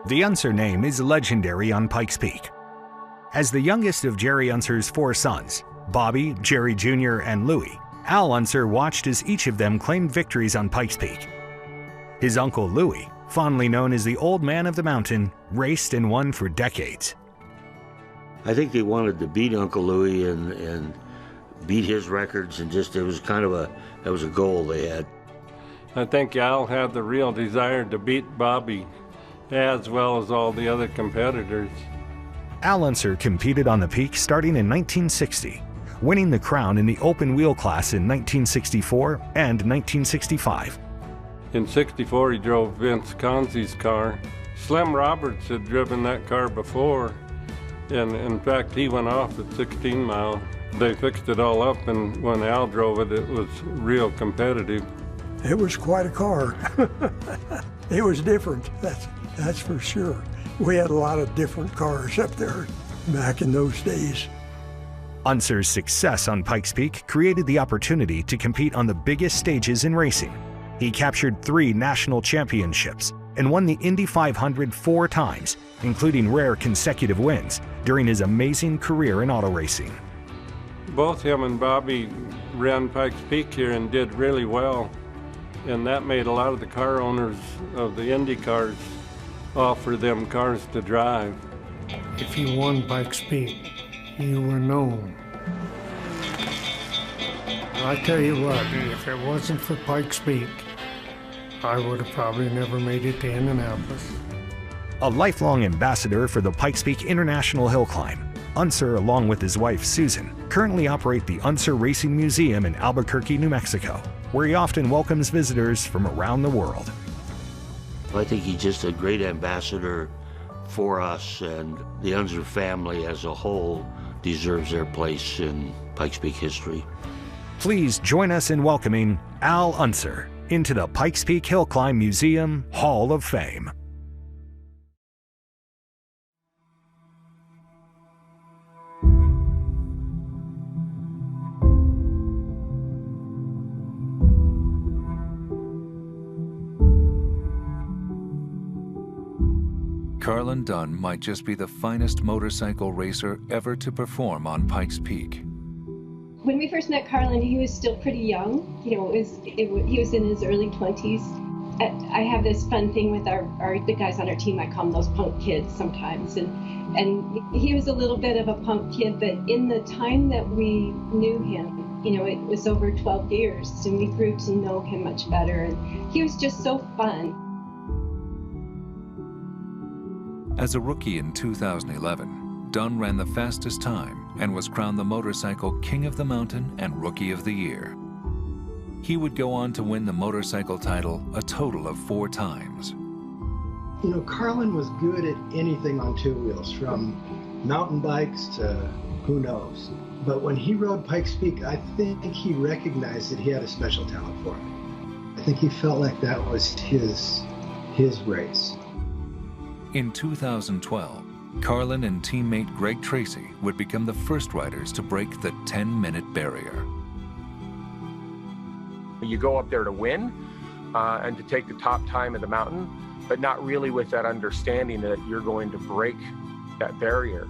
The Unser name is legendary on Pikes Peak. As the youngest of Jerry Unser's 4 sons, Bobby, Jerry Jr., and Louie, Al Unser watched as each of them claimed victories on Pikes Peak. His uncle Louie, fondly known as the Old Man of the Mountain, raced and won for decades. I think they wanted to beat Uncle Louie and beat his records, and just that was a goal they had. I think Al had the real desire to beat Bobby, as well as all the other competitors. Al Unser competed on the Peak starting in 1960, winning the crown in the open wheel class in 1964 and 1965. In '64, he drove Vince Conzi's car. Slim Roberts had driven that car before, and in fact, he went off at 16 Mile. They fixed it all up, and when Al drove it, it was real competitive. It was quite a car. It was different, that's for sure. We had a lot of different cars up there back in those days. Unser's success on Pikes Peak created the opportunity to compete on the biggest stages in racing. He captured 3 national championships and won the Indy 500 4 times, including rare consecutive wins during his amazing career in auto racing. Both him and Bobby ran Pikes Peak here and did really well, and that made a lot of the car owners of the Indy cars offer them cars to drive. If you won Pikes Peak, you were known. I tell you what, if it wasn't for Pikes Peak, I would have probably never made it to Indianapolis. A lifelong ambassador for the Pikes Peak International Hill Climb, Unser, along with his wife Susan, currently operate the Unser Racing Museum in Albuquerque, New Mexico, where he often welcomes visitors from around the world. I think he's just a great ambassador for us, and the Unser family as a whole deserves their place in Pikes Peak history. Please join us in welcoming Al Unser into the Pikes Peak Hill Climb Museum Hall of Fame. Carlin Dunne might just be the finest motorcycle racer ever to perform on Pikes Peak. When we first met Carlin, he was still pretty young. You know, he was in his early 20s. I have this fun thing with the guys on our team. I call them those punk kids sometimes. And he was a little bit of a punk kid, but in the time that we knew him, you know, it was over 12 years, and we grew to know him much better. And he was just so fun. As a rookie in 2011, Dunne ran the fastest time and was crowned the Motorcycle King of the Mountain and Rookie of the Year. He would go on to win the motorcycle title a total of 4 times. You know, Carlin was good at anything on 2 wheels, from mountain bikes to who knows. But when he rode Pikes Peak, I think he recognized that he had a special talent for it. I think he felt like that was his race. In 2012, Carlin and teammate Greg Tracy would become the first riders to break the 10-minute barrier. You go up there to win and to take the top time of the mountain, but not really with that understanding that you're going to break that barrier.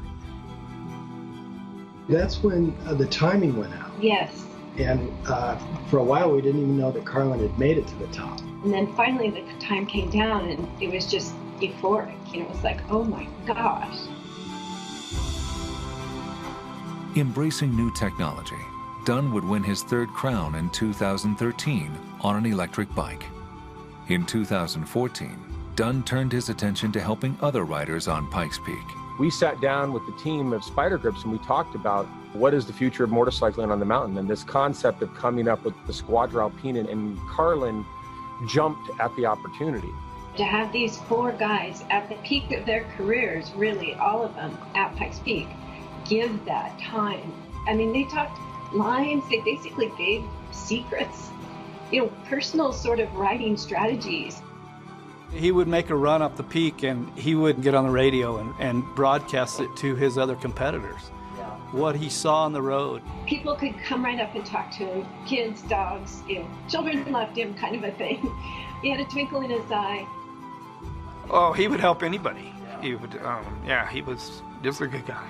That's when the timing went out. Yes. And for a while, we didn't even know that Carlin had made it to the top. And then finally the time came down, and it was just euphoric. You know, it was like, oh my gosh. Embracing new technology, Dunne would win his 3rd crown in 2013 on an electric bike. In 2014, Dunne turned his attention to helping other riders on Pikes Peak. We sat down with the team of Spider Grips and we talked about what is the future of motorcycling on the mountain, and this concept of coming up with the Squadra Alpina, and Carlin jumped at the opportunity. To have these 4 guys at the peak of their careers, really all of them at Pikes Peak, give that time. I mean, they talked lines, they basically gave secrets, you know, personal sort of riding strategies. He would make a run up the peak and he would get on the radio and broadcast it to his other competitors. What he saw on the road. People could come right up and talk to him, kids, dogs, you know, children loved him, kind of a thing. He had a twinkle in his eye. Oh, he would help anybody. He would, yeah, he was just a good guy.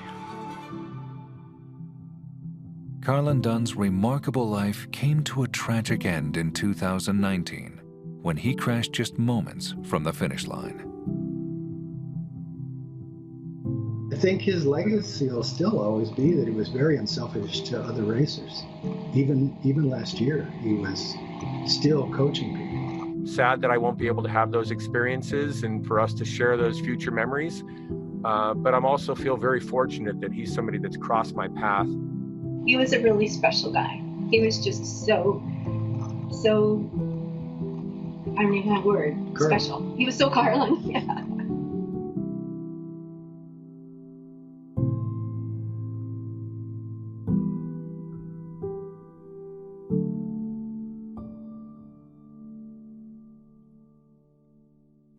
Carlin Dunne's remarkable life came to a tragic end in 2019 when he crashed just moments from the finish line. I think his legacy will still always be that he was very unselfish to other racers. Even last year, he was still coaching people. Sad that I won't be able to have those experiences and for us to share those future memories. But I'm also feel very fortunate that he's somebody that's crossed my path. He was a really special guy. He was just so, I don't even have a word, special. He was so Carlin, yeah.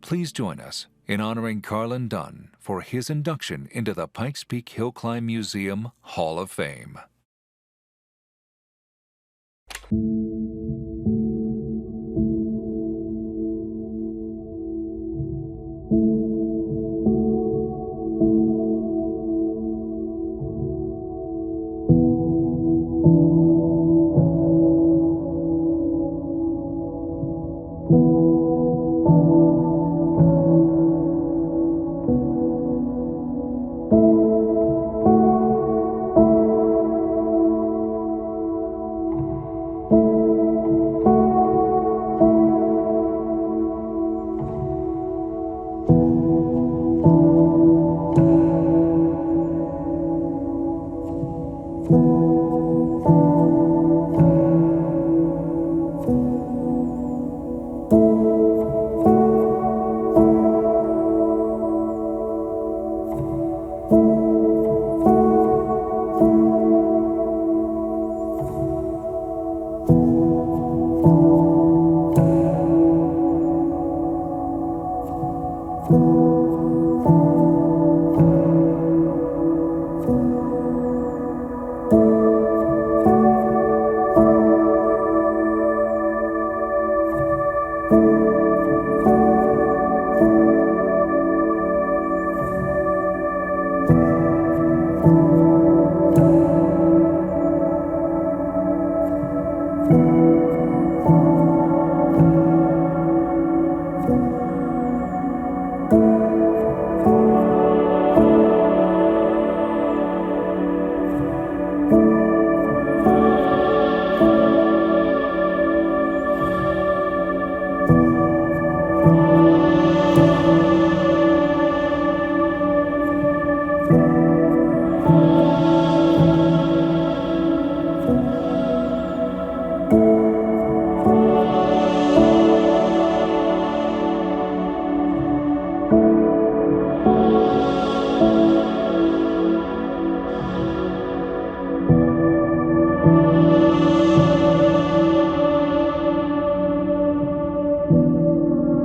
Please join us in honoring Carlin Dunne for his induction into the Pikes Peak Hill Climb Museum Hall of Fame.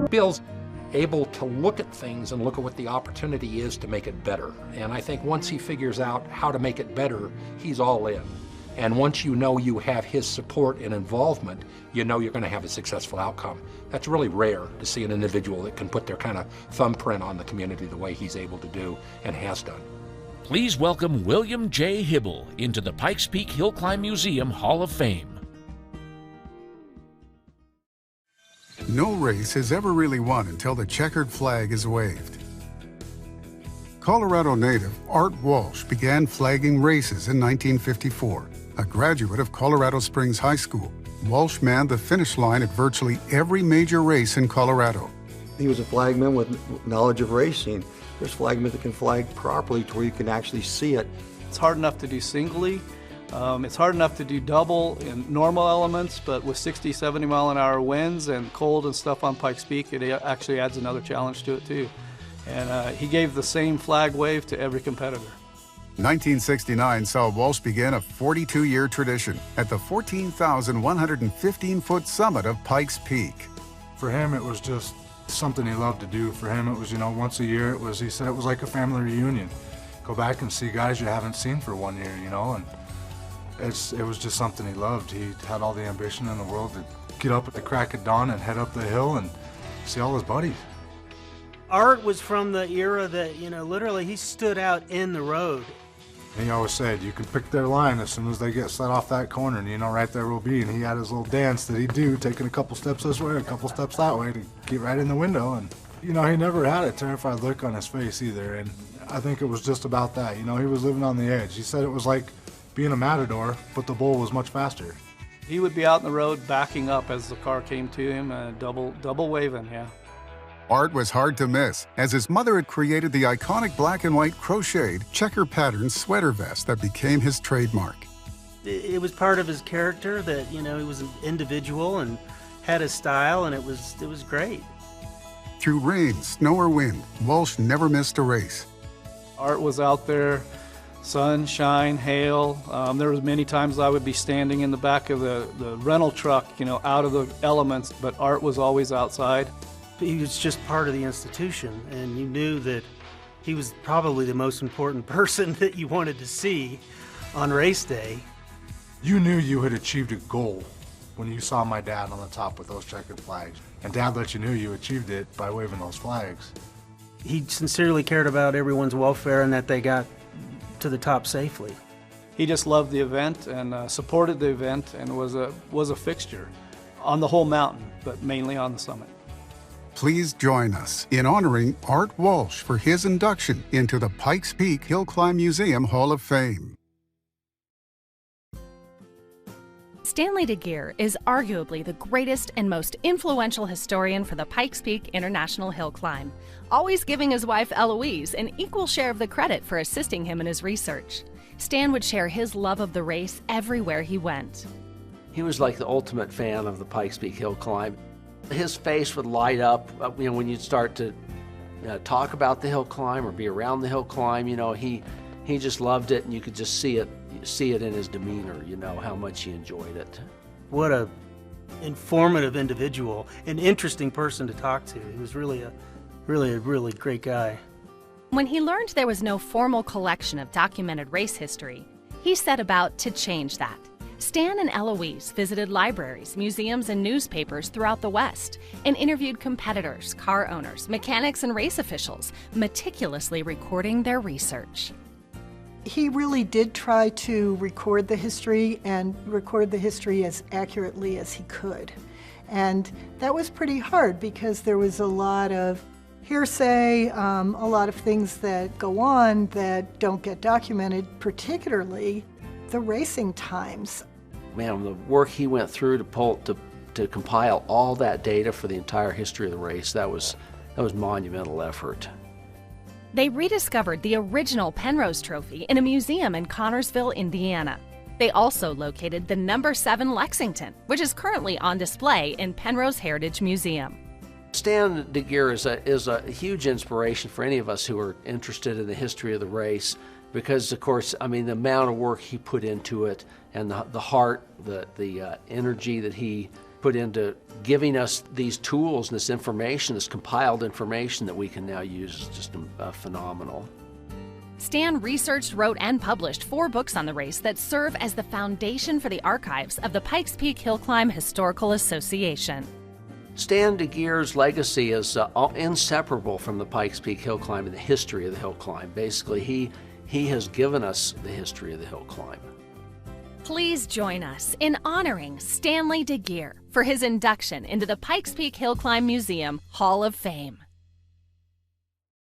Bill's able to look at things and look at what the opportunity is to make it better. And I think once he figures out how to make it better, he's all in. And once you know you have his support and involvement, you know you're going to have a successful outcome. That's really rare to see an individual that can put their kind of thumbprint on the community the way he's able to do and has done. Please welcome William J. Hybl into the Pikes Peak Hill Climb Museum Hall of Fame. No race has ever really won until the checkered flag is waved. Colorado native Art Walsh began flagging races in 1954. A graduate of Colorado Springs High School, Walsh manned the finish line at virtually every major race in Colorado. He was a flagman with knowledge of racing. There's flagmen that can flag properly to where you can actually see it. It's hard enough to do singly. It's hard enough to do double in normal elements, but with 60, 70 mile an hour winds and cold and stuff on Pikes Peak, it actually adds another challenge to it too. And he gave the same flag wave to every competitor. 1969 saw Walsh begin a 42-year tradition at the 14,115-foot summit of Pikes Peak. For him, it was just something he loved to do. For him, it was, once a year, he said it was like a family reunion. Go back and see guys you haven't seen for 1 year, and it was just something he loved. He had all the ambition in the world to get up at the crack of dawn and head up the hill and see all his buddies. Art was from the era that, literally he stood out in the road. And he always said, you can pick their line as soon as they get set off that corner, and right there will be. And he had his little dance that he'd do, taking a couple steps this way, a couple steps that way to get right in the window. And, he never had a terrified look on his face either. And I think it was just about that. He was living on the edge. He said it was like being a matador, but the bull was much faster. He would be out in the road backing up as the car came to him, double waving, yeah. Art was hard to miss, as his mother had created the iconic black and white crocheted, checker-patterned sweater vest that became his trademark. It was part of his character that, he was an individual and had a style, and it was great. Through rain, snow, or wind, Walsh never missed a race. Art was out there, sunshine, hail. There was many times I would be standing in the back of the rental truck, out of the elements, but Art was always outside. He was just part of the institution, and you knew that he was probably the most important person that you wanted to see on race day. You knew you had achieved a goal when you saw my dad on the top with those checkered flags, and Dad let you know you achieved it by waving those flags. He sincerely cared about everyone's welfare and that they got to the top safely. He just loved the event and supported the event and was a fixture on the whole mountain, but mainly on the summit. Please join us in honoring Art Walsh for his induction into the Pikes Peak Hill Climb Museum Hall of Fame. Stanley DeGeer is arguably the greatest and most influential historian for the Pikes Peak International Hill Climb, always giving his wife Eloise an equal share of the credit for assisting him in his research. Stan would share his love of the race everywhere he went. He was like the ultimate fan of the Pikes Peak Hill Climb. His face would light up, when you'd start to talk about the hill climb or be around the hill climb. He just loved it, and you could just see it in his demeanor. How much he enjoyed it. What a informative individual, an interesting person to talk to. He was really a really great guy. When he learned there was no formal collection of documented race history, he set about to change that. Stan and Eloise visited libraries, museums, and newspapers throughout the West and interviewed competitors, car owners, mechanics, and race officials, meticulously recording their research. He really did try to record the history and record the history as accurately as he could. And that was pretty hard because there was a lot of hearsay, a lot of things that go on that don't get documented, particularly the racing times. Man, the work he went through to compile all that data for the entire history of the race, that was monumental effort. They rediscovered the original Penrose Trophy in a museum in Connorsville, Indiana. They also located the No. 7 Lexington, which is currently on display in Penrose Heritage Museum. Stan DeGeer is a huge inspiration for any of us who are interested in the history of the race, because, of course, the amount of work he put into it and the heart, the energy that he put into giving us these tools and this information, this compiled information that we can now use is just phenomenal. Stan researched, wrote, and published 4 books on the race that serve as the foundation for the archives of the Pikes Peak Hill Climb Historical Association. Stan DeGeer's legacy is inseparable from the Pikes Peak Hill Climb and the history of the hill climb. Basically, he has given us the history of the hill climb. Please join us in honoring Stanley DeGeer for his induction into the Pikes Peak Hill Climb Museum Hall of Fame.